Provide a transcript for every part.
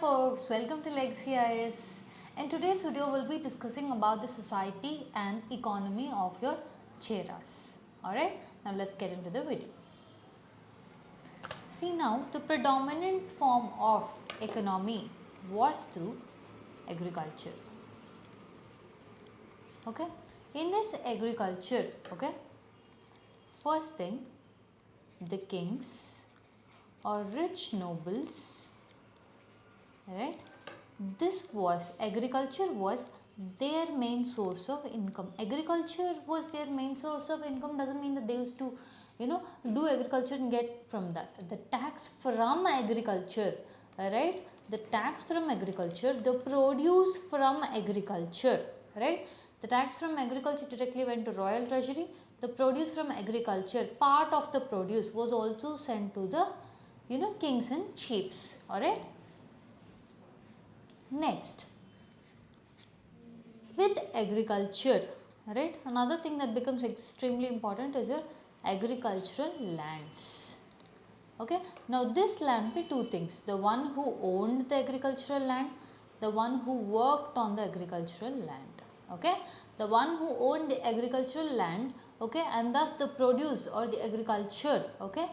Folks, welcome to Legacy IAS. In today's video, we'll be discussing about the society and economy of your Cheras. Alright, now let's get into the video. See now, the predominant form of economy was through agriculture. Okay, in this agriculture, okay, first thing, the kings or rich nobles, right, this was agriculture was their main source of income. Agriculture was their main source of income doesn't mean that they used to do agriculture and get from that. The tax from agriculture, right, the tax from agriculture, the produce from agriculture, right, the tax from agriculture directly went to royal treasury. The produce from agriculture, part of the produce was also sent to the kings and chiefs. Alright. Next, with agriculture, right, another thing that becomes extremely important is your agricultural lands. Okay, now this land be two things: the one who owned the agricultural land, the one who worked on the agricultural land. Okay, the one who owned the agricultural land, okay, and thus the produce or the agriculture, okay,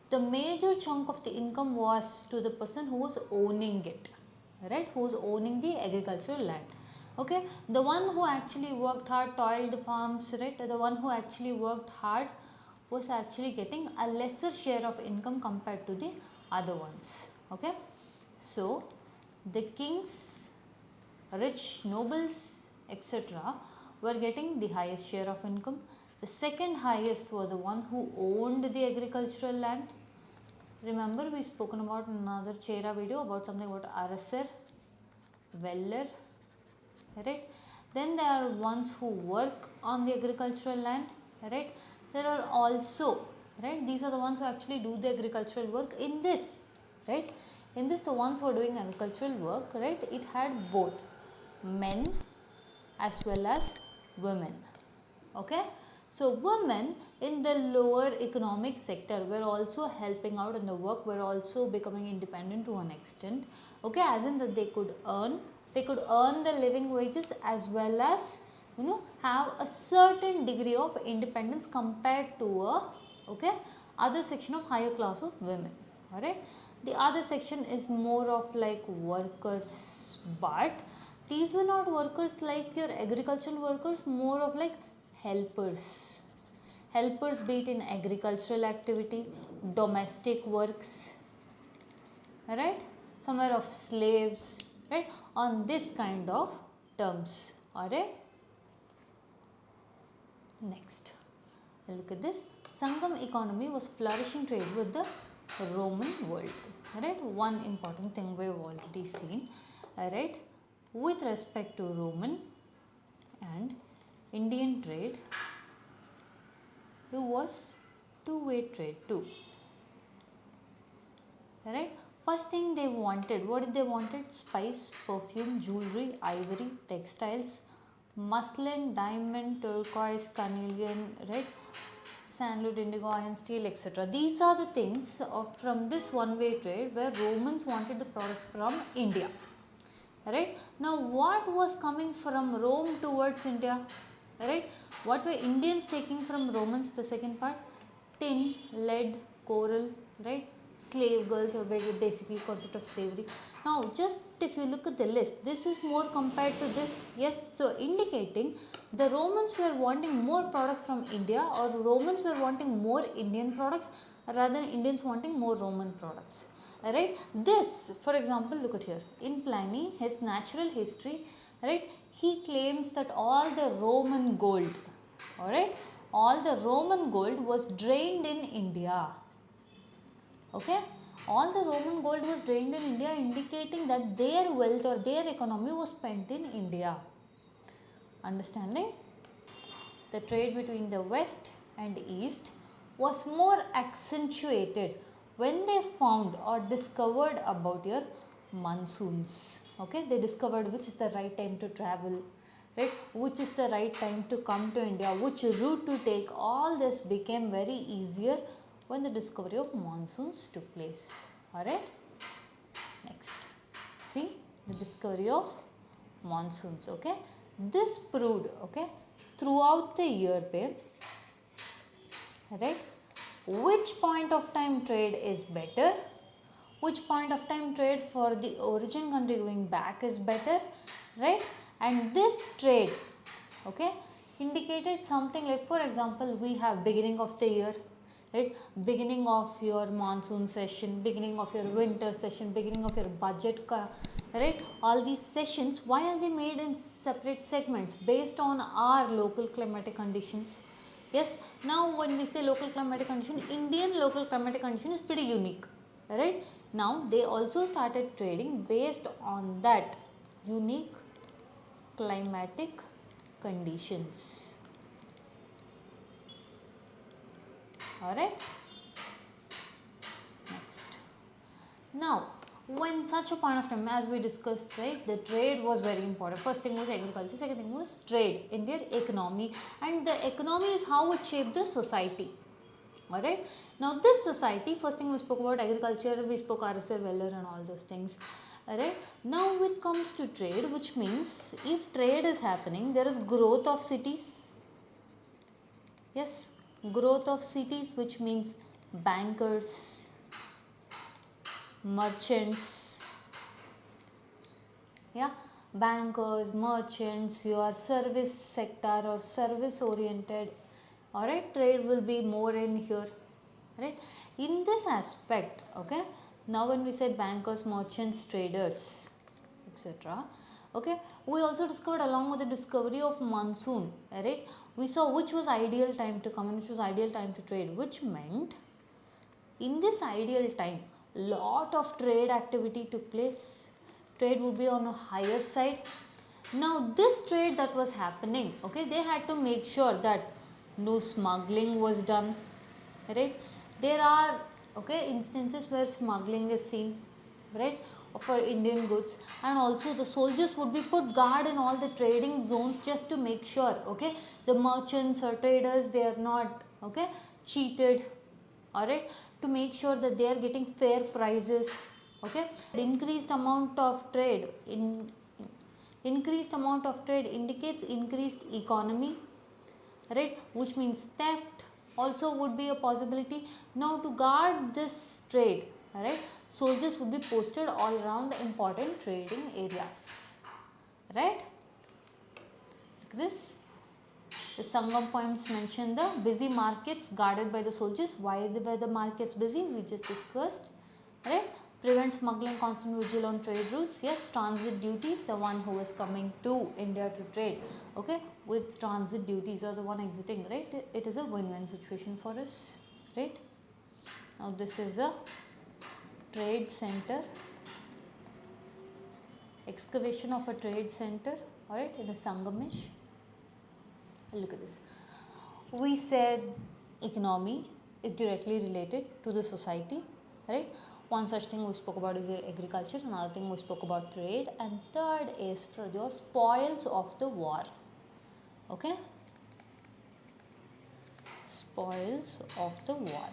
the major chunk of the income was to the person who was owning it, right, who is owning the agricultural land. Okay, the one who actually worked hard, toiled the farms, right, the one who actually worked hard was actually getting a lesser share of income compared to the other ones. Okay, so the kings, rich nobles, etc. were getting the highest share of income. The second highest was the one who owned the agricultural land. Remember, we spoken about another Chera video about something about Arasar, Weller, right. Then there are ones who work on the agricultural land, right. There are also, right, these are the ones who actually do the agricultural work in this, right. In this, the ones who are doing agricultural work, right, it had both men as well as women. Okay. So, women in the lower economic sector were also helping out in the work, were also becoming independent to an extent, okay, as in that they could earn the living wages as well as have a certain degree of independence compared to a other section of higher class of women. Alright, the other section is more of like workers, but these were not workers like your agricultural workers, more of like helpers, be it in agricultural activity, domestic works, right, somewhere of slaves, right, on this kind of terms. Alright. Next, look at this. Sangam economy was flourishing trade with the Roman world. Right, one important thing we have already seen. Right, with respect to Roman and Indian trade, it was two-way trade too. Right. First thing they wanted, what did they wanted? Spice, perfume, jewelry, ivory, textiles, muslin, diamond, turquoise, carnelian, right, sandalwood, indigo, iron, steel, etc. These are the things from this one-way trade where Romans wanted the products from India. Right. Now, what was coming from Rome towards India? Right. What were Indians taking from Romans? The second part, tin, lead, coral, right, slave girls, or basically concept of slavery. Now, just if you look at the list, this is more compared to this. Yes, so indicating the Romans were wanting more products from India, or Romans were wanting more Indian products rather than Indians wanting more Roman products. Alright, this, for example, look at here in Pliny, his natural history, right, he claims that all the Roman gold, alright, all the Roman gold was drained in India. Okay, all the Roman gold was drained in India, indicating that their wealth or their economy was spent in India. Understanding? The trade between the west and east was more accentuated when they found or discovered about your monsoons. Okay, they discovered which is the right time to travel, right, which is the right time to come to India, which route to take. All this became very easier when the discovery of monsoons took place. Alright. Next, see the discovery of monsoons. Okay, this proved, okay, throughout the year, babe, right, which point of time trade is better, which point of time trade for the origin country going back is better, right, and this trade, okay, indicated something like, for example, we have beginning of the year, right, beginning of your monsoon session, beginning of your winter session, beginning of your budget, right, all these sessions, why are they made in separate segments based on our local climatic conditions? Yes, now when we say local climatic condition, Indian local climatic condition is pretty unique, right? Now they also started trading based on that unique climatic conditions. Alright, next. Now, when such a point of time, as we discussed, right, the trade was very important. First thing was agriculture, second thing was trade in their economy, and the economy is how it shaped the society. Alright, now this society, first thing we spoke about agriculture, we spoke RSR, Weller and all those things. Alright, now it comes to trade, which means if trade is happening, there is growth of cities. Yes, growth of cities, which means bankers, merchants, yeah, bankers, merchants, your service sector or service oriented, alright, trade will be more in here, right, in this aspect. Okay, now when we said bankers, merchants, traders, etc., okay, we also discovered, along with the discovery of monsoon, right, we saw which was ideal time to come and which was ideal time to trade, which meant in this ideal time lot of trade activity took place, trade would be on a higher side. Now this trade that was happening, okay, they had to make sure that no smuggling was done, right, there are, okay, instances where smuggling is seen, right, for Indian goods, and also the soldiers would be put guard in all the trading zones just to make sure, okay, the merchants or traders, they are not, okay, cheated, alright, to make sure that they are getting fair prices. Okay, increased amount of trade increased amount of trade indicates increased economy, right, which means theft also would be a possibility. Now to guard this trade, right, soldiers would be posted all around the important trading areas, right, like this. The Sangam poems mention the busy markets guarded by the soldiers. Why were the markets busy? We just discussed, right? Prevent smuggling, constant vigil on trade routes. Yes, transit duties, the one who is coming to India to trade, okay, with transit duties or the one exiting, right? It is a win-win situation for us, right? Now this is a trade center, excavation of a trade center, alright, in the Sangamish. Look at this. We said economy is directly related to the society, right? One such thing we spoke about is your agriculture, another thing we spoke about trade, and third is for your spoils of the war. Okay? Spoils of the war.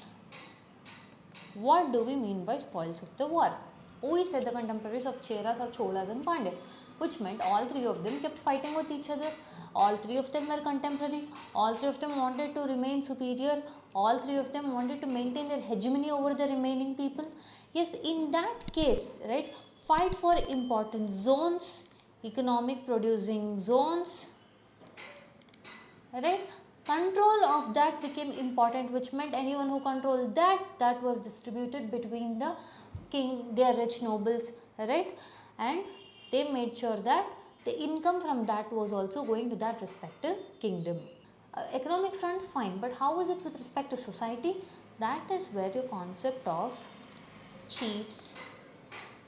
What do we mean by spoils of the war? We said the contemporaries of Cheras are Cholas and Pandyas, which meant all three of them kept fighting with each other. All three of them were contemporaries. All three of them wanted to remain superior. All three of them wanted to maintain their hegemony over the remaining people. Yes, in that case, right, fight for important zones, economic producing zones, right, control of that became important, which meant anyone who controlled that was distributed between the king, their rich nobles, right, and they made sure that the income from that was also going to that respective kingdom. Economic front, fine, but how is it with respect to society? That is where your concept of chiefs,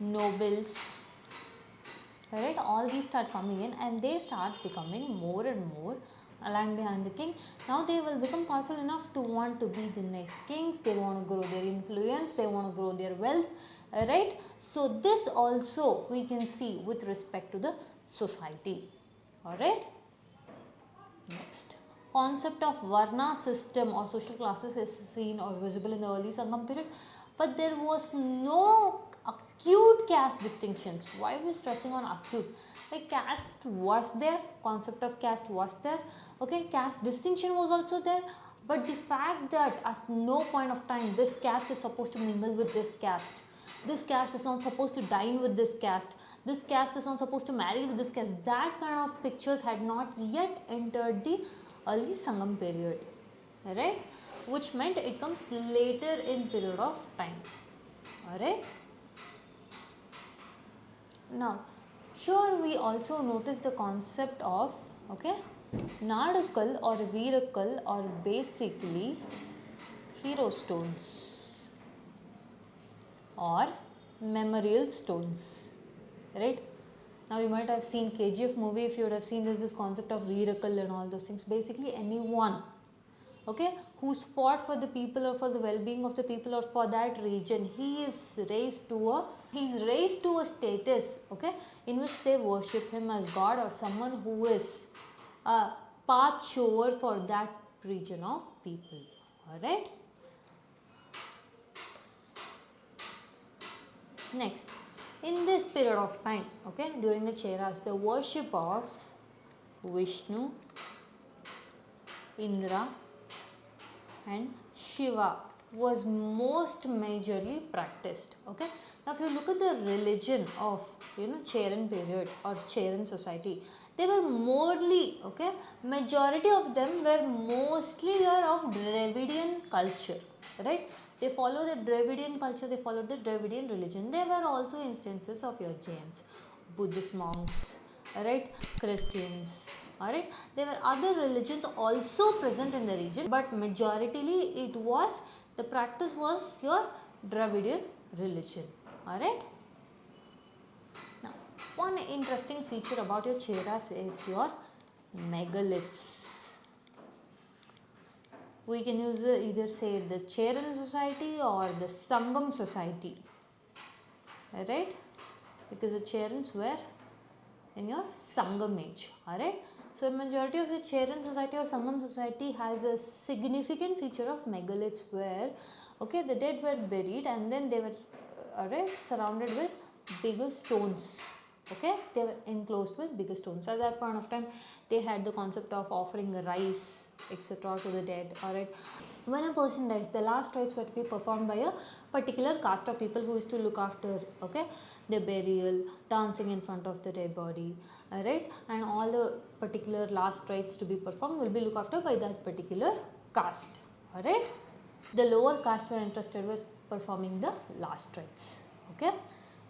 nobles, right, all these start coming in, and they start becoming more and more aligned behind the king. Now they will become powerful enough to want to be the next kings. They want to grow their influence, they want to grow their wealth, right. So this also we can see with respect to the society. Alright, next, concept of Varna system or social classes is seen or visible in the early Sangam period, but there was no acute caste distinctions. Why are we stressing on acute? Like caste was there, concept of caste was there, okay, caste distinction was also there, but the fact that at no point of time this caste is supposed to mingle with this caste is not supposed to dine with this caste is not supposed to marry with this caste, that kind of pictures had not yet entered the early Sangam period, right, which meant it comes later in period of time. Alright. Now, here we also notice the concept of, okay, Nadakal or Veerakal are basically hero stones or memorial stones, right. Now, you might have seen KGF movie. If you would have seen this concept of Veerakal and all those things, basically anyone, okay, who's fought for the people or for the well-being of the people or for that region, he is raised to a status, okay, in which they worship him as God or someone who is a path shower for that region of people. Alright. Next, in this period of time, okay, during the Cheras, the worship of Vishnu, Indra and Shiva was most majorly practiced. Okay. Now, if you look at the religion of Cheran period or Cheran society, they were morely, okay, majority of them were mostly of Dravidian culture, right. They follow the Dravidian culture, they followed the Dravidian religion. There were also instances of your Jains, Buddhist monks, right, Christians. Alright, there were other religions also present in the region, but majoritarily the practice was your Dravidian religion. Alright. Now, one interesting feature about your Cheras is your megaliths. We can use either say the Cheran society or the Sangam society. Alright, because the Cherans were in your Sangam age. Alright. So, majority of the Cheran society or Sangam society has a significant feature of megaliths where, okay, the dead were buried and then they were surrounded with bigger stones. Okay, they were enclosed with bigger stones. At that point of time, they had the concept of offering rice, etc. to the dead. Alright, when a person dies, the last rites were to be performed by a particular caste of people who used to look after, okay, the burial, dancing in front of the dead body, alright, and all the particular last rites to be performed will be looked after by that particular caste. Alright, the lower caste were interested with performing the last rites. Okay,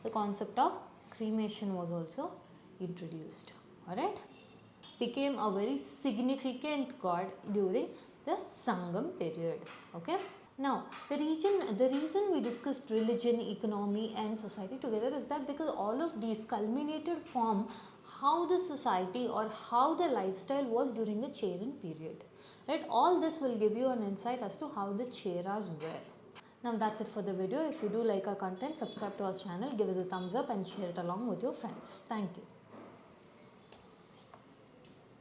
the concept of cremation was also introduced. Alright, became a very significant god during the Sangam period. Okay. Now, the reason we discussed religion, economy and society together is that because all of these culminated form how the society or how the lifestyle was during the Cheran period. Right? All this will give you an insight as to how the Cheras were. Now, that's it for the video. If you do like our content, subscribe to our channel, give us a thumbs up and share it along with your friends. Thank you.